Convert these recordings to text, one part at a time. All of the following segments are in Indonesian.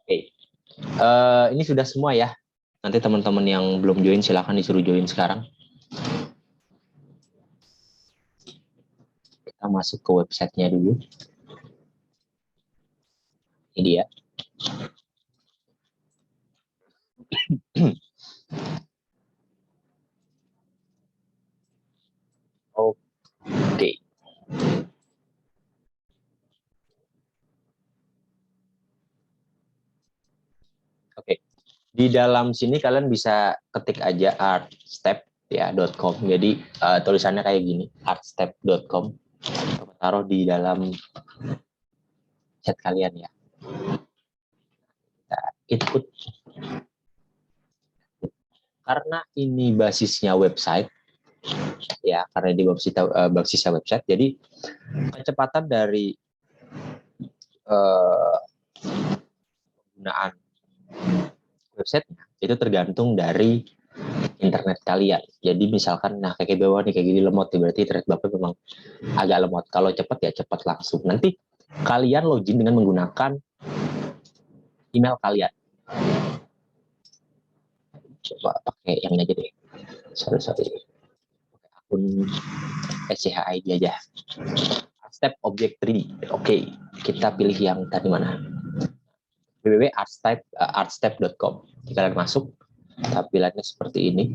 Oke, ini sudah semua ya. Nanti teman-teman yang belum join silahkan disuruh join sekarang. Kita masuk ke websitenya dulu. Ini dia. Oke. Oke. Di dalam sini kalian bisa ketik aja artstep.com. Jadi tulisannya kayak gini, artstep.com. Taruh di dalam chat kalian ya. Kita input. Karena ini basisnya website, ya karena di basisnya website, jadi kecepatan dari penggunaan websitenya itu tergantung dari internet kalian. Jadi misalkan, nah kayak bawah nih kayak gini lemot, berarti internet bapak memang agak lemot. Kalau cepat ya cepat langsung. Nanti kalian login dengan menggunakan email kalian. Coba pakai yang ini aja deh. Sorry. Akun SCHID aja. Step Object 3D. Oke, kita pilih yang tadi mana? www.artstep.com. Kita masuk, tampilannya seperti ini.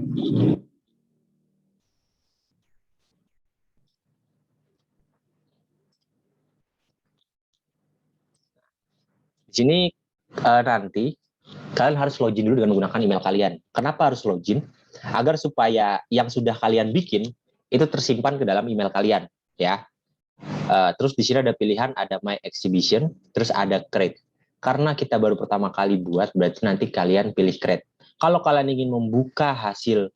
Di sini nanti kalian harus login dulu dengan menggunakan email kalian. Kenapa harus login? Agar supaya yang sudah kalian bikin itu tersimpan ke dalam email kalian, ya. Terus di sini ada pilihan, ada My Exhibition, terus ada Create. Karena kita baru pertama kali buat, berarti nanti kalian pilih Create. Kalau kalian ingin membuka hasil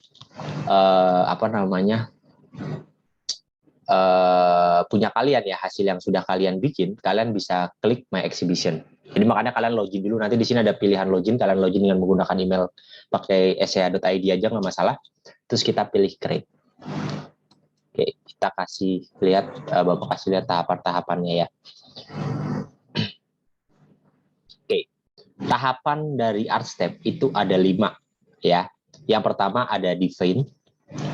punya kalian ya, hasil yang sudah kalian bikin, kalian bisa klik My Exhibition. Jadi makanya kalian login dulu. Nanti di sini ada pilihan login, kalian login dengan menggunakan email pakai sca.id aja nggak masalah. Terus kita pilih create. Oke, kita kasih lihat, Bapak kasih lihat tahapan-tahapannya ya. Oke, tahapan dari Artstep itu ada 5 ya. Yang pertama ada define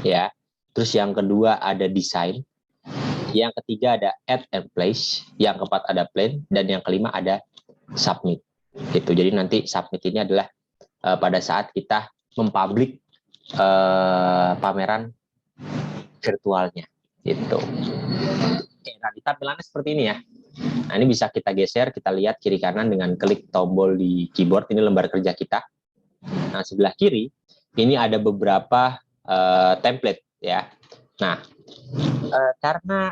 ya. Terus yang kedua ada design. Yang ketiga ada add and place, yang keempat ada plan, dan yang kelima ada submit. Gitu. Jadi nanti submit ini adalah pada saat kita mempublik pameran virtualnya. Gitu. Oke, nah di tampilannya seperti ini ya. Nah ini bisa kita geser, kita lihat kiri kanan dengan klik tombol di keyboard. Ini lembar kerja kita. Nah sebelah kiri ini ada beberapa template ya. Nah karena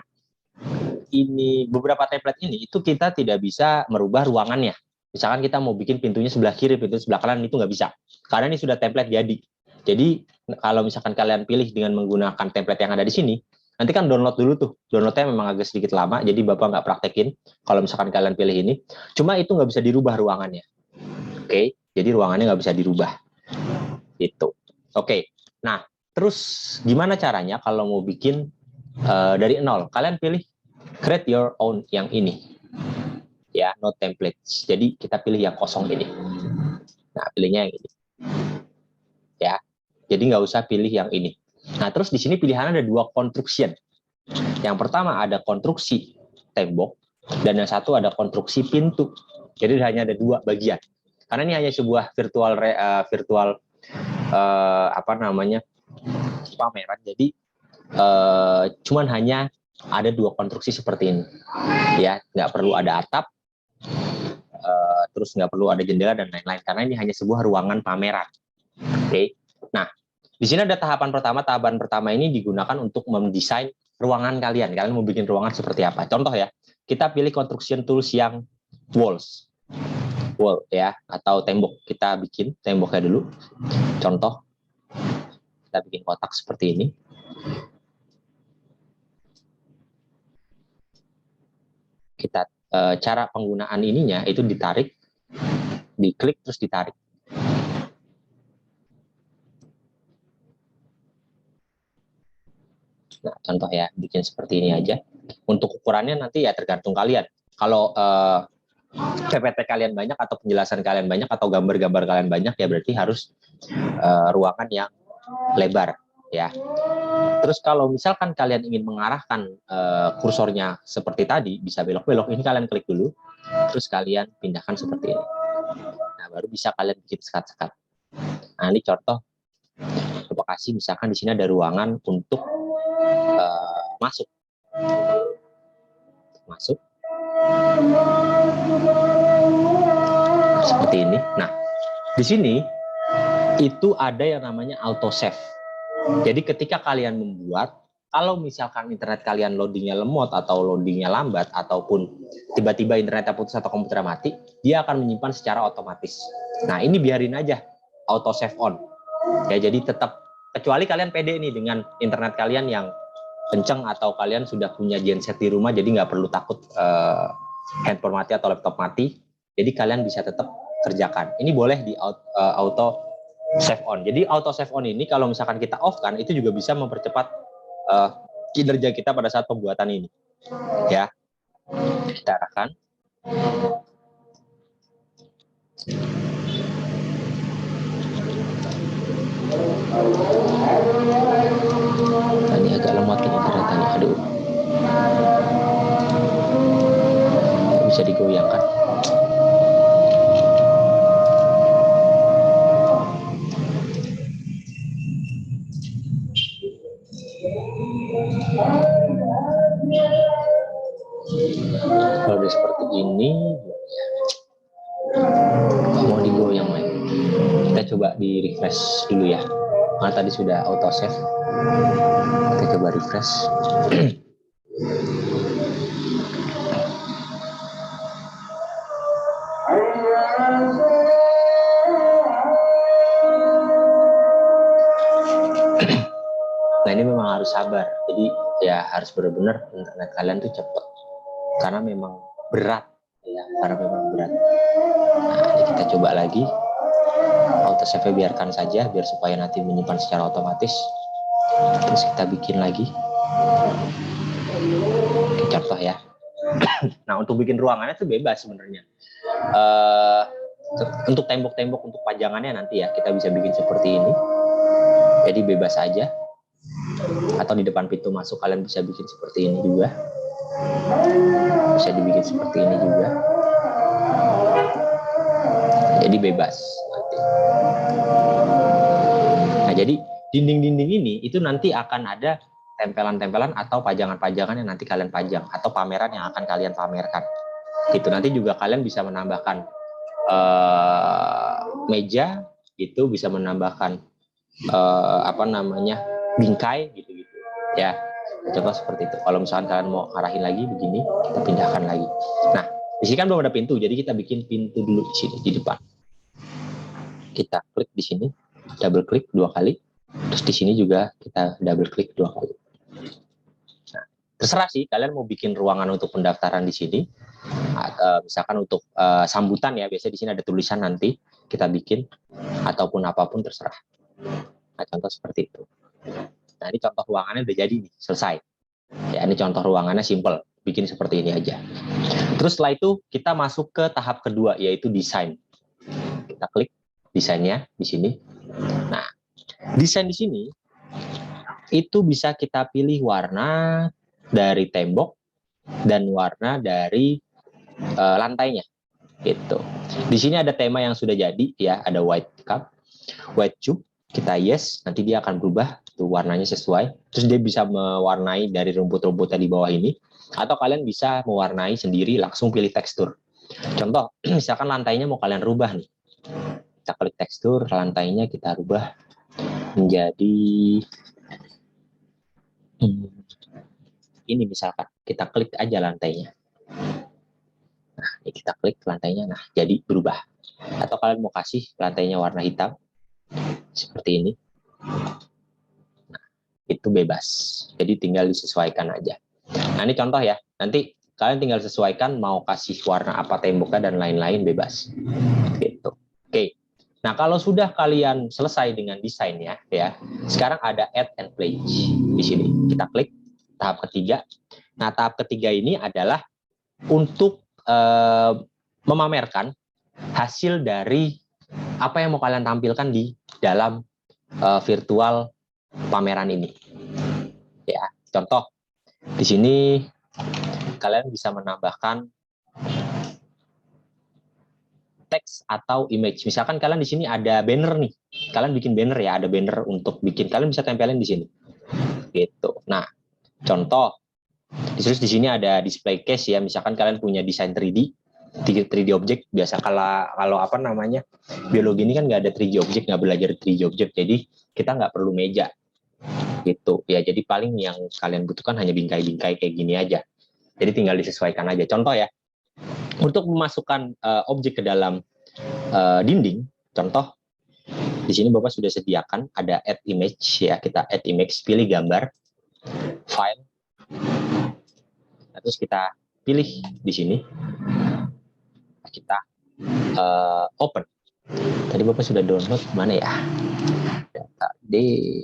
ini beberapa template ini itu kita tidak bisa merubah ruangannya. Misalkan kita mau bikin pintunya sebelah kiri, pintu sebelah kanan, itu nggak bisa. Karena ini sudah template jadi. Jadi kalau misalkan kalian pilih dengan menggunakan template yang ada di sini, nanti kan download dulu tuh. Downloadnya memang agak sedikit lama, jadi Bapak nggak praktekin kalau misalkan kalian pilih ini. Cuma itu nggak bisa dirubah ruangannya. Oke, jadi ruangannya nggak bisa dirubah. Itu. Oke, nah terus gimana caranya kalau mau bikin dari nol? Kalian pilih create your own yang ini ya, no templates. Jadi kita pilih yang kosong ini. Nah pilihnya yang ini ya, jadi nggak usah pilih yang ini. Nah terus di sini pilihannya ada 2 construction. Yang pertama ada konstruksi tembok, dan yang satu ada konstruksi pintu. Jadi hanya ada 2 bagian, karena ini hanya sebuah virtual pameran. Jadi cuman hanya ada 2 konstruksi seperti ini ya, nggak perlu ada atap, terus nggak perlu ada jendela dan lain-lain, karena ini hanya sebuah ruangan pameran. Oke. Nah di sini ada tahapan pertama. Tahapan pertama ini digunakan untuk mendesain ruangan kalian. Kalian mau bikin ruangan seperti apa? Contoh ya, kita pilih construction tools yang wall ya, atau tembok. Kita bikin temboknya dulu. Contoh, kita bikin kotak seperti ini. Kita cara penggunaan ininya itu ditarik, diklik terus ditarik. Nah, contoh ya, bikin seperti ini aja. Untuk ukurannya nanti ya tergantung kalian. Kalau PPT kalian banyak atau penjelasan kalian banyak atau gambar-gambar kalian banyak, ya berarti harus ruangan yang lebar ya. Terus kalau misalkan kalian ingin mengarahkan kursornya seperti tadi, bisa belok-belok, ini kalian klik dulu, terus kalian pindahkan seperti ini. Nah, baru bisa kalian bikin sekat-sekat. Nah, ini contoh lokasi, misalkan di sini ada ruangan untuk masuk. Seperti ini. Nah, di sini itu ada yang namanya auto save. Jadi ketika kalian membuat, kalau misalkan internet kalian loadingnya lemot atau loadingnya lambat ataupun tiba-tiba internetnya putus atau komputer mati, dia akan menyimpan secara otomatis. Nah, ini biarin aja auto save on. Ya, jadi tetap, kecuali kalian pede nih dengan internet kalian yang kenceng atau kalian sudah punya genset di rumah, jadi nggak perlu takut handphone mati atau laptop mati. Jadi kalian bisa tetap kerjakan. Ini boleh di auto save on. Jadi auto save on ini kalau misalkan kita off kan, itu juga bisa mempercepat kinerja kita pada saat pembuatan ini. Ya, kita arahkan. Nah, ini agak lemot ini internetnya. Aduh, bisa digoyangkan. Kalau udah seperti ini, mau digoyang lagi. Kita coba di refresh dulu ya. Karena tadi sudah auto save. Kita coba refresh. Nah, ini memang harus sabar. Jadi ya harus benar-benar internet kalian tuh cepet. Karena memang berat. Ya, karena memang berat. Nah, ini kita coba lagi. Auto save biarkan saja, biar supaya nanti menyimpan secara otomatis. Terus kita bikin lagi. Contoh ya. Nah, untuk bikin ruangannya itu bebas sebenarnya. Untuk tembok-tembok, untuk pajangannya nanti ya, kita bisa bikin seperti ini. Jadi bebas saja. Atau di depan pintu masuk kalian bisa bikin seperti ini juga. Bisa dibikin seperti ini juga. Jadi bebas nanti. Nah, jadi dinding-dinding ini itu nanti akan ada tempelan-tempelan atau pajangan-pajangan yang nanti kalian pajang atau pameran yang akan kalian pamerkan. Gitu, nanti juga kalian bisa menambahkan meja, itu bisa menambahkan bingkai gitu-gitu ya. Contoh seperti itu. Kalau misalkan kalian mau arahin lagi begini, kita pindahkan lagi. Nah, di sini kan belum ada pintu, jadi kita bikin pintu dulu di sini di depan. Kita klik di sini, double klik 2 kali. Terus di sini juga kita double klik 2 kali. Nah, terserah sih kalian mau bikin ruangan untuk pendaftaran di sini, misalkan untuk sambutan ya, biasanya di sini ada tulisan nanti kita bikin, ataupun apapun terserah. Nah, contoh seperti itu. Nah, ini contoh ruangannya udah jadi nih, selesai. Ya, ini contoh ruangannya simple, bikin seperti ini aja. Terus setelah itu kita masuk ke tahap kedua, yaitu desain. Kita klik desainnya di sini. Nah, desain di sini itu bisa kita pilih warna dari tembok dan warna dari lantainya. Gitu. Di sini ada tema yang sudah jadi ya, ada white cup, white tube. Kita yes, nanti dia akan berubah tuh warnanya sesuai. Terus dia bisa mewarnai dari rumput-rumputnya di bawah ini, atau kalian bisa mewarnai sendiri, langsung pilih tekstur. Contoh, misalkan lantainya mau kalian rubah nih, kita klik tekstur, lantainya kita rubah menjadi ini, misalkan kita klik aja lantainya. Nah, ini kita klik lantainya, nah jadi berubah. Atau kalian mau kasih lantainya warna hitam seperti ini. Nah, itu bebas. Jadi tinggal disesuaikan aja. Nah, ini contoh ya. Nanti kalian tinggal sesuaikan mau kasih warna apa temboknya dan lain-lain, bebas. Gitu. Oke. Nah, kalau sudah kalian selesai dengan desainnya ya, sekarang ada add and play di sini. Kita klik tahap ketiga. Nah, tahap ketiga ini adalah untuk memamerkan hasil dari apa yang mau kalian tampilkan di dalam virtual pameran ini. Ya, contoh di sini kalian bisa menambahkan teks atau image. Misalkan kalian di sini ada banner nih, kalian bikin banner ya, ada banner untuk bikin, kalian bisa tempelin di sini. Gitu. Nah, contoh terus di sini ada display case ya, misalkan kalian punya desain 3D 3D objek. Biasa kalau apa namanya, biologi ini kan nggak ada 3D objek, nggak belajar 3D objek, jadi kita nggak perlu meja gitu ya. Jadi paling yang kalian butuhkan hanya bingkai-bingkai kayak gini aja, jadi tinggal disesuaikan aja. Contoh ya, untuk memasukkan objek ke dalam dinding, contoh di sini Bapak sudah sediakan ada add image ya, kita add image, pilih gambar, file, terus kita pilih di sini, kita open. Tadi Bapak sudah download mana ya? Data D,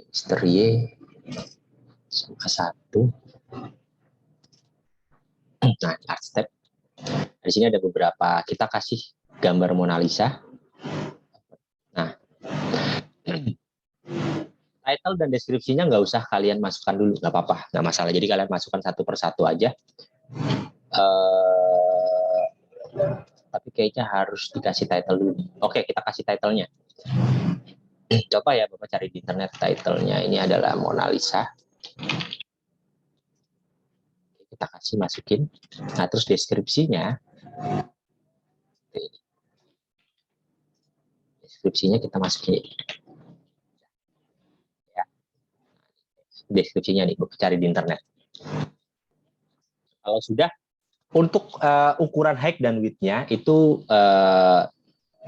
history sama 1. Nah, art step. Di sini ada beberapa, kita kasih gambar Mona Lisa. Nah, title dan deskripsinya nggak usah kalian masukkan dulu, nggak apa-apa, nggak masalah. Jadi kalian masukkan satu persatu aja. Tapi kayaknya harus dikasih title dulu. Oke, kita kasih titlenya. Coba ya Bapak cari di internet titlenya. Ini adalah Mona Lisa. Kita kasih masukin. Nah, terus deskripsinya. Deskripsinya kita masukin. Ya. Deskripsinya nih, Bapak cari di internet. Kalau sudah, untuk ukuran height dan width-nya itu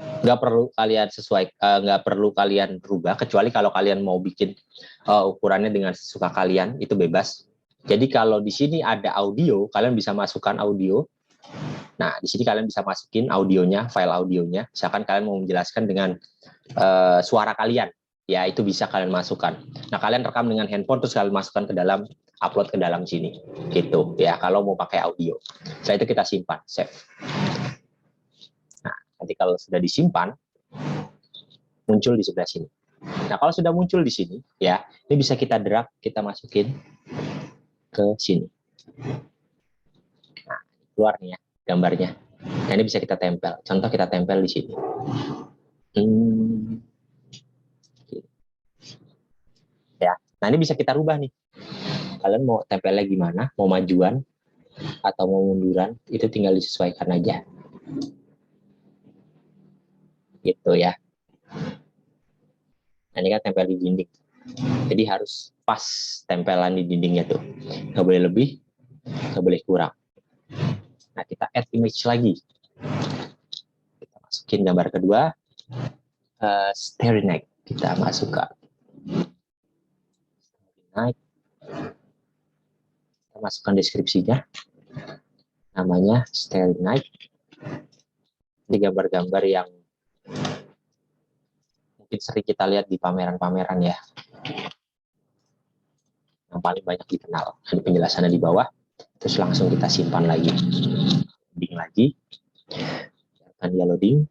nggak perlu kalian nggak perlu kalian rubah, kecuali kalau kalian mau bikin ukurannya dengan sesuka kalian, itu bebas. Jadi kalau di sini ada audio, kalian bisa masukkan audio. Nah, di sini kalian bisa masukin audionya, file audionya. Misalkan kalian mau menjelaskan dengan suara kalian, ya itu bisa kalian masukkan. Nah, kalian rekam dengan handphone terus kalian masukkan ke dalam, upload ke dalam sini, gitu ya. Kalau mau pakai audio, setelah itu kita simpan, save. Nah, nanti kalau sudah disimpan, muncul di sebelah sini. Nah, kalau sudah muncul di sini, ya ini bisa kita drag, kita masukin ke sini. Nah, keluar nih ya gambarnya. Nah, ini bisa kita tempel. Contoh kita tempel di sini. Ya, nah ini bisa kita rubah nih. Kalian mau tempelnya gimana? Mau majuan atau mau munduran? Itu tinggal disesuaikan aja. Gitu ya. Nah, ini kan tempel di dinding. Jadi harus pas tempelan di dindingnya tuh. Nggak boleh lebih, nggak boleh kurang. Nah, kita add image lagi. Kita masukin gambar kedua. Starry Night. Kita masukkan. Starry Night. Kita masukkan deskripsinya. Namanya Starry Night. Ini gambar-gambar yang mungkin sering kita lihat di pameran-pameran ya. Yang paling banyak dikenal. Ada penjelasannya di bawah. Terus langsung kita simpan lagi. Loading lagi. Akan dia loading.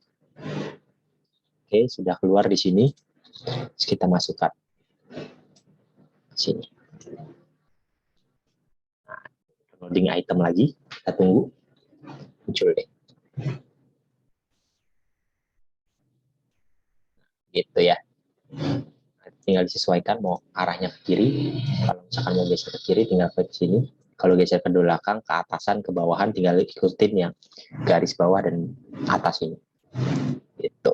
Oke, sudah keluar di sini. Terus kita masukkan sini. Nah, loading item lagi. Kita tunggu. Muncul deh. Gitu ya. Tinggal disesuaikan mau arahnya ke kiri. Kalau misalkan mau geser ke kiri, tinggal ke sini. Kalau geser ke belakang, ke atasan, ke bawahan, tinggal ikutin yang garis bawah dan atas ini. Gitu.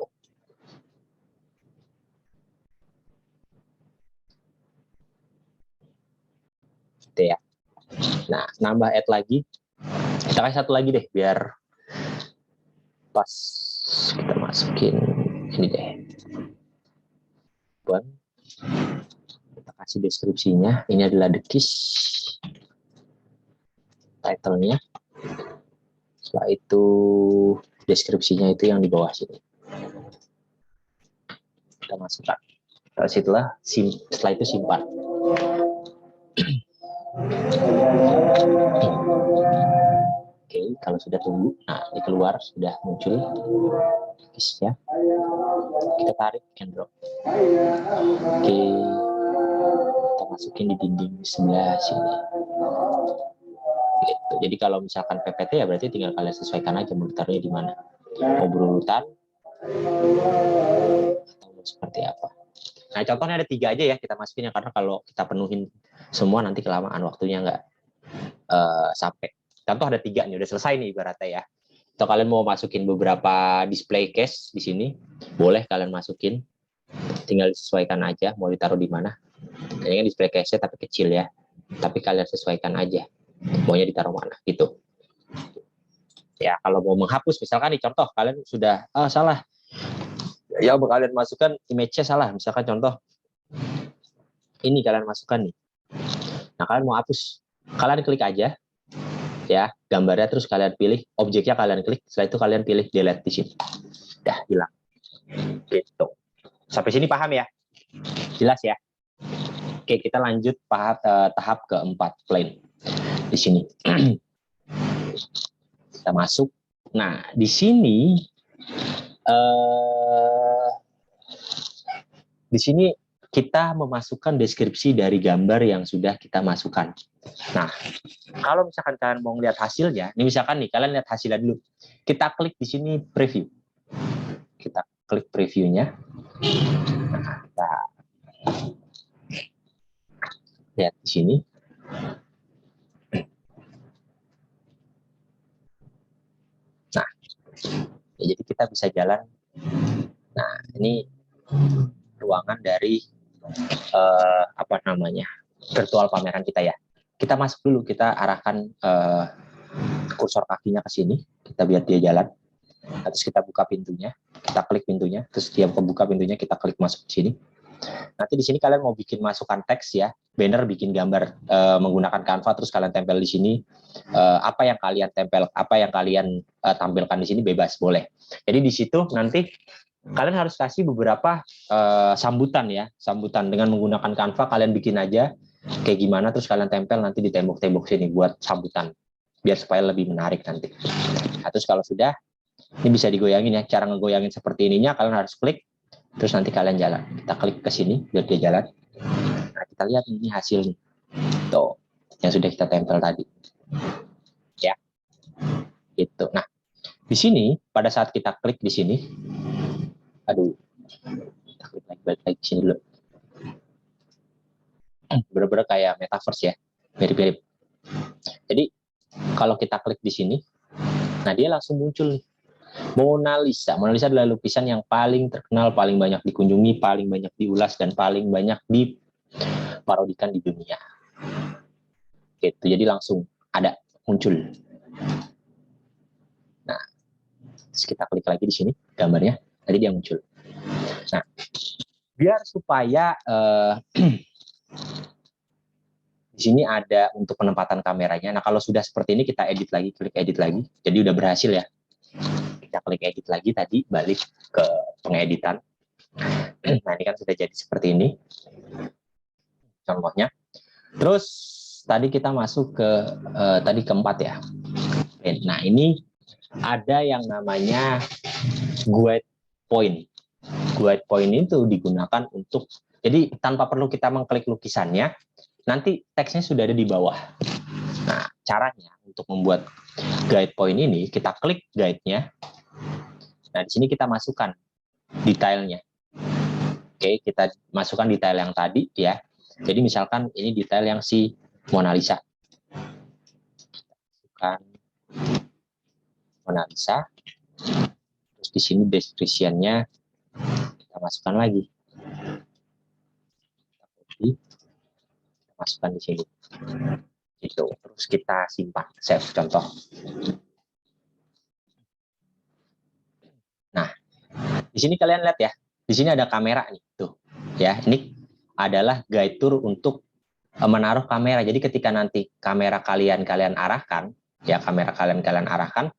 Gitu ya. Nah, nambah add lagi. Kita kasih satu lagi deh, biar pas. Kita masukin ini deh. Kita kasih deskripsinya. Ini adalah the kiss. Title-nya. Setelah itu deskripsinya itu yang di bawah sini. Kita masukkan. Setelah itu simpan. Oke. Oke, kalau sudah tunggu, nah ini keluar sudah muncul, ya. Kita tarik and drop. Oke, kita masukin di dinding sebelah sini. Gitu. Jadi kalau misalkan PPT ya berarti tinggal kalian sesuaikan aja mau ditaruhnya di mana. Mau berurutan atau mau seperti apa. Nah contohnya ada 3 aja ya kita masukin ya, karena kalau kita penuhin semua nanti kelamaan waktunya nggak sampai. Contoh ada 3 nih, udah selesai nih ibaratnya ya. Atau kalian mau masukin beberapa display case di sini, boleh kalian masukin. Tinggal disesuaikan aja mau ditaruh di mana. Ini kan display case tapi kecil ya. Tapi kalian sesuaikan aja maunya ditaruh mana gitu. Ya kalau mau menghapus misalkan nih contoh kalian sudah salah. Ya kalian masukkan image-nya salah. Misalkan contoh ini kalian masukkan nih. Nah kalian mau hapus, kalian klik aja ya gambarnya, terus kalian pilih objeknya, kalian klik, setelah itu kalian pilih delete di sini. Dah hilang. Gitu. Sampai sini paham ya? Jelas ya? Oke, kita lanjut tahap keempat, plane. Di sini. Kita masuk. Nah, di sini kita memasukkan deskripsi dari gambar yang sudah kita masukkan. Nah, kalau misalkan kalian mau lihat hasilnya, ini misalkan nih kalian lihat hasilnya dulu. Kita klik di sini preview. Kita klik previewnya. Nah, kita lihat di sini. Nah, ya, jadi kita bisa jalan. Nah, ini ruangan dari virtual pameran kita ya. Kita masuk dulu, kita arahkan kursor kakinya ke sini, kita biar dia jalan. Terus kita buka pintunya, kita klik pintunya, terus dia buka pintunya, kita klik masuk di sini. Nanti di sini kalian mau bikin masukan teks ya, banner, bikin gambar menggunakan Canva, terus kalian tempel di sini. Apa yang kalian tempel, apa yang kalian tampilkan di sini bebas, boleh. Jadi di situ nanti kalian harus kasih beberapa sambutan ya, sambutan dengan menggunakan Canva. Kalian bikin aja kayak gimana, terus kalian tempel nanti di tembok-tembok sini buat sambutan, biar supaya lebih menarik nanti. Nah, terus kalau sudah, ini bisa digoyangin ya. Cara ngegoyangin seperti ininya, kalian harus klik, terus nanti kalian jalan. Kita klik ke sini biar dia jalan. Nah, kita lihat ini hasilnya. Tuh, yang sudah kita tempel tadi. Ya. Gitu. Nah, di sini pada saat kita klik di sini, aduh, kita klik balik lagi sini dulu. Bener-bener kayak metaverse ya, mirip-mirip. Jadi kalau kita klik di sini, nah dia langsung muncul Mona Lisa. Mona Lisa adalah lukisan yang paling terkenal, paling banyak dikunjungi, paling banyak diulas, dan paling banyak diparodikan di dunia. Gitu. Jadi langsung ada muncul. Nah, terus kita klik lagi di sini gambarnya, tadi dia muncul. Nah, biar supaya di sini ada untuk penempatan kameranya. Nah, kalau sudah seperti ini kita edit lagi, klik edit lagi. Jadi udah berhasil ya. Kita klik edit lagi tadi, balik ke pengeditan. Nah, ini kan sudah jadi seperti ini. Contohnya. Terus tadi kita masuk ke tadi keempat ya. Nah, ini ada yang namanya guide point. Guide point itu digunakan untuk, jadi tanpa perlu kita mengklik lukisannya, nanti teksnya sudah ada di bawah. Nah, caranya untuk membuat guide point ini, kita klik guide-nya. Nah, di sini kita masukkan detailnya. Oke, kita masukkan detail yang tadi ya. Jadi misalkan ini detail yang si Mona Lisa. Masukkan Mona Lisa. Terus di sini description-nya kita masukkan lagi. Kita masukkan di sini. Gitu. Terus kita simpan, save contoh. Nah, di sini kalian lihat ya. Di sini ada kamera nih, tuh. Ya, ini adalah guide tour untuk menaruh kamera. Jadi ketika nanti kamera kalian arahkan, ya kamera kalian arahkan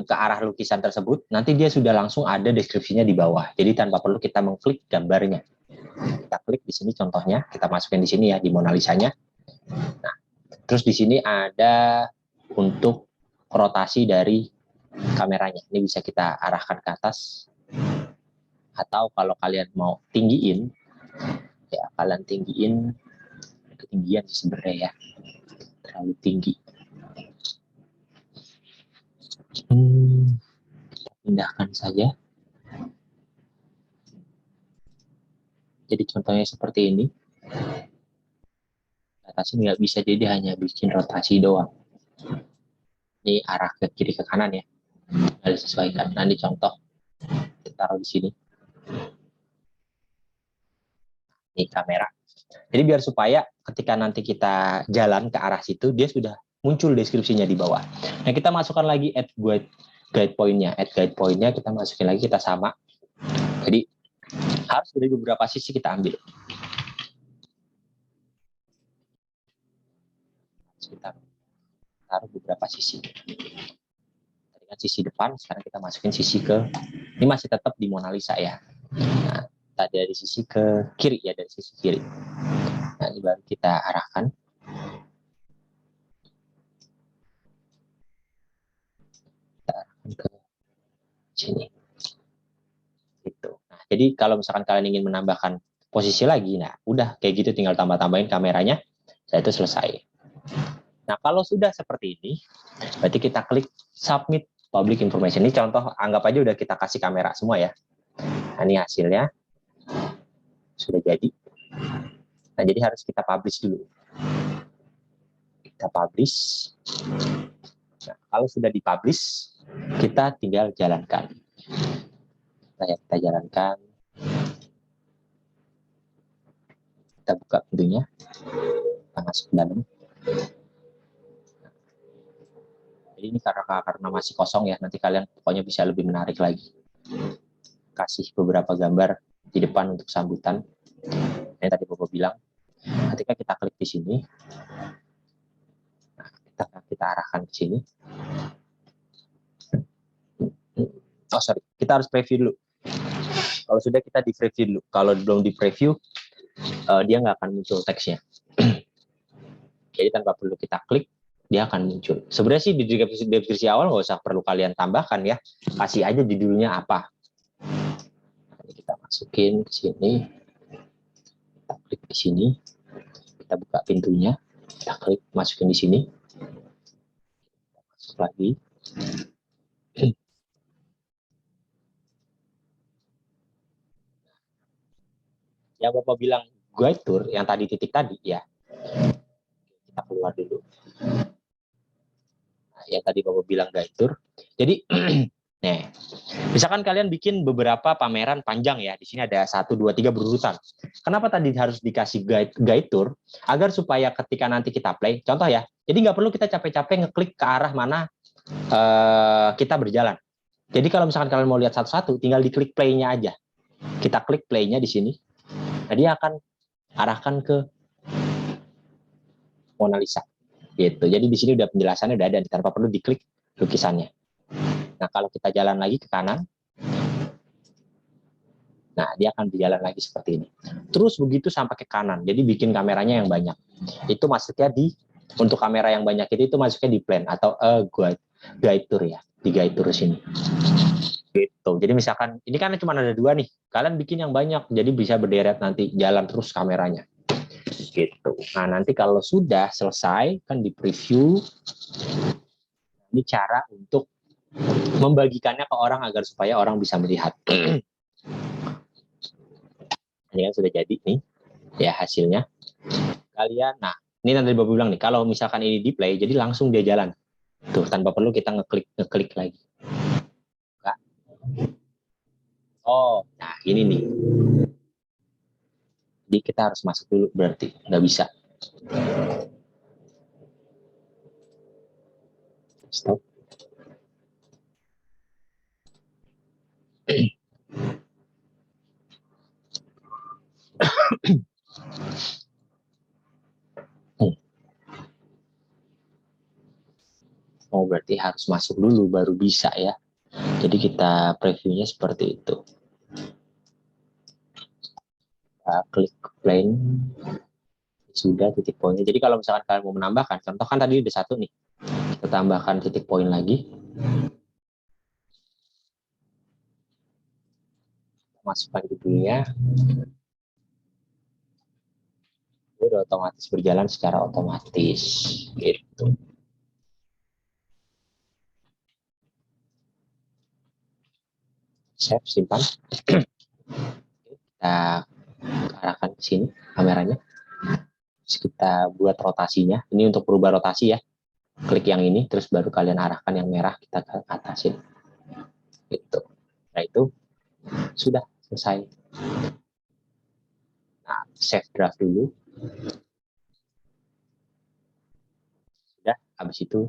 ke arah lukisan tersebut, nanti dia sudah langsung ada deskripsinya di bawah. Jadi tanpa perlu kita mengklik gambarnya. Kita klik di sini contohnya, kita masukin di sini ya di Mona Lisa-nya. Nah, terus di sini ada untuk rotasi dari kameranya. Ini bisa kita arahkan ke atas, atau kalau kalian mau tinggiin, ya kalian tinggiin, ketinggian sih sebenarnya ya, terlalu tinggi. Pindahkan saja. Jadi contohnya seperti ini. Rotasi nggak bisa, jadi hanya bikin rotasi doang. Ini arah ke kiri ke kanan ya. Harus disesuaikan. Nanti contoh, kita taruh di sini. Ini kamera. Jadi biar supaya ketika nanti kita jalan ke arah situ, dia sudah muncul deskripsinya di bawah. Nah, kita masukkan lagi add guide point-nya. Add guide point-nya kita masukin lagi, kita sama. Jadi harus dari beberapa sisi kita ambil. Kita taruh beberapa sisi. Tadi kan sisi depan, sekarang kita masukin sisi ke, ini masih tetap di Mona Lisa ya. Nah, tadi dari sisi ke kiri ya, dari sisi kiri. Nah, ini baru kita arahkan. Kita arahkan ke sini. Gitu. Nah, jadi kalau misalkan kalian ingin menambahkan posisi lagi, nah udah kayak gitu, tinggal tambah-tambahin kameranya, saya itu selesai. Nah, kalau sudah seperti ini, berarti kita klik submit public information. Ini contoh, anggap aja udah kita kasih kamera semua ya. Nah, ini hasilnya sudah jadi. Nah, jadi harus kita publish dulu. Kita publish. Nah, kalau sudah dipublish, kita tinggal jalankan. Kita jalankan. Kita buka pintunya. Kita masuk ke dalam. Jadi ini karena masih kosong ya, nanti kalian pokoknya bisa lebih menarik lagi. Kasih beberapa gambar di depan untuk sambutan. Ini tadi Bobo bilang, ketika kita klik di sini, nah, kita arahkan ke sini. Oh sorry, kita harus preview dulu. Kalau sudah, kita di preview dulu. Kalau belum di preview, dia nggak akan muncul teksnya. Jadi tanpa perlu kita klik, dia akan muncul. Sebenarnya sih di deskripsi awal nggak usah perlu kalian tambahkan ya, kasih aja judulnya apa. Ini kita masukin ke sini, kita klik di sini, kita buka pintunya, kita klik masukin di sini, kita masuk lagi. Yang Bapak bilang guide tour, yang tadi titik tadi ya, kita keluar dulu. Nah, yang tadi Bapak bilang guide tour. Jadi nih, misalkan kalian bikin beberapa pameran panjang ya, di sini ada 1, 2, 3 berurutan. Kenapa tadi harus dikasih guide tour? Agar supaya ketika nanti kita play, contoh ya, jadi nggak perlu kita capek-capek ngeklik ke arah mana kita berjalan. Jadi kalau misalkan kalian mau lihat satu-satu, tinggal diklik play-nya aja. Kita klik play-nya di sini, nah dia akan arahkan ke Mona Lisa. Gitu. Jadi di sini udah penjelasannya udah ada, tanpa perlu diklik lukisannya. Nah, kalau kita jalan lagi ke kanan, nah dia akan berjalan lagi seperti ini. Terus begitu sampai ke kanan, jadi bikin kameranya yang banyak. Itu masuknya untuk kamera yang banyak itu masuknya di plan atau guide tour ya, di guide tour sini. Gitu. Jadi misalkan ini kan cuma ada 2 nih, kalian bikin yang banyak, jadi bisa berderet nanti jalan terus kameranya. Gitu. Nah, nanti kalau sudah selesai kan di preview. Ini cara untuk membagikannya ke orang agar supaya orang bisa melihat. Ini kan sudah jadi nih ya hasilnya. Kalian, nah ini nanti Bapak bilang nih, kalau misalkan ini di play, jadi langsung dia jalan tuh tanpa perlu kita ngeklik lagi. Enggak. Oh, nah ini nih. Jadi kita harus masuk dulu, berarti nggak bisa. Stop. Oh, berarti harus masuk dulu baru bisa ya. Jadi kita previewnya seperti itu. Kita klik play. Sudah titik poinnya. Jadi kalau misalkan kalian mau menambahkan, contoh kan tadi ada 1 nih. Kita tambahkan titik poin lagi. Masukkan judulnya. Udah otomatis berjalan secara otomatis gitu. Save, simpan. Kita arahkan ke sini kameranya. Terus kita buat rotasinya. Ini untuk berubah rotasi ya. Klik yang ini, terus baru kalian arahkan yang merah, kita ke atasin. Gitu. Nah itu sudah selesai. Nah, save draft dulu. Sudah, habis itu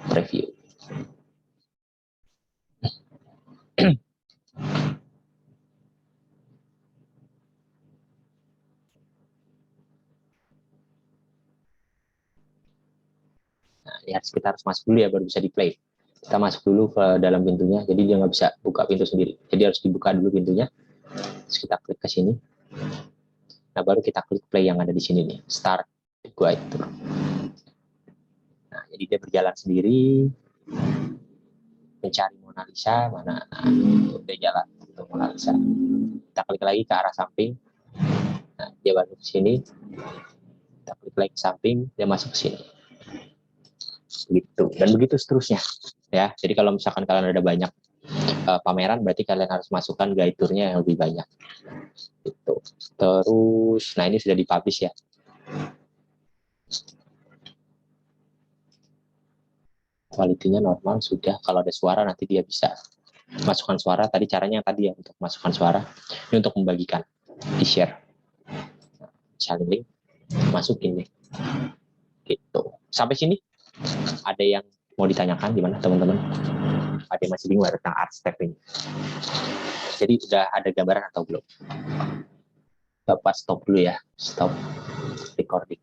preview. Nah, lihat, kita harus masuk dulu ya, baru bisa di play. Kita masuk dulu ke dalam pintunya, jadi dia nggak bisa buka pintu sendiri. Jadi harus dibuka dulu pintunya. Terus kita klik ke sini. Nah, baru kita klik play yang ada di sini nih, start guide tour. Nah, jadi dia berjalan sendiri, mencari Mona Lisa, mana? Nah, dia jalan untuk Mona Lisa. Kita klik lagi ke arah samping. Nah, dia baru ke sini. Kita klik lagi ke samping, dia masuk ke sini. Gitu, dan begitu seterusnya. Ya, jadi kalau misalkan kalian ada banyak pameran, berarti kalian harus masukkan guide tour-nya yang lebih banyak. Gitu. Terus, nah ini sudah dipublish ya. Kualitinya normal sudah. Kalau ada suara nanti dia bisa masukkan suara. Tadi caranya yang tadi ya untuk masukkan suara. Ini untuk membagikan, di share, saling link, masukin nih. Gitu. Sampai sini ada yang mau ditanyakan gimana teman-teman? Ada yang masih bingung tentang art step ini? Jadi udah ada gambaran atau belum? Bapak stop dulu ya, stop recording.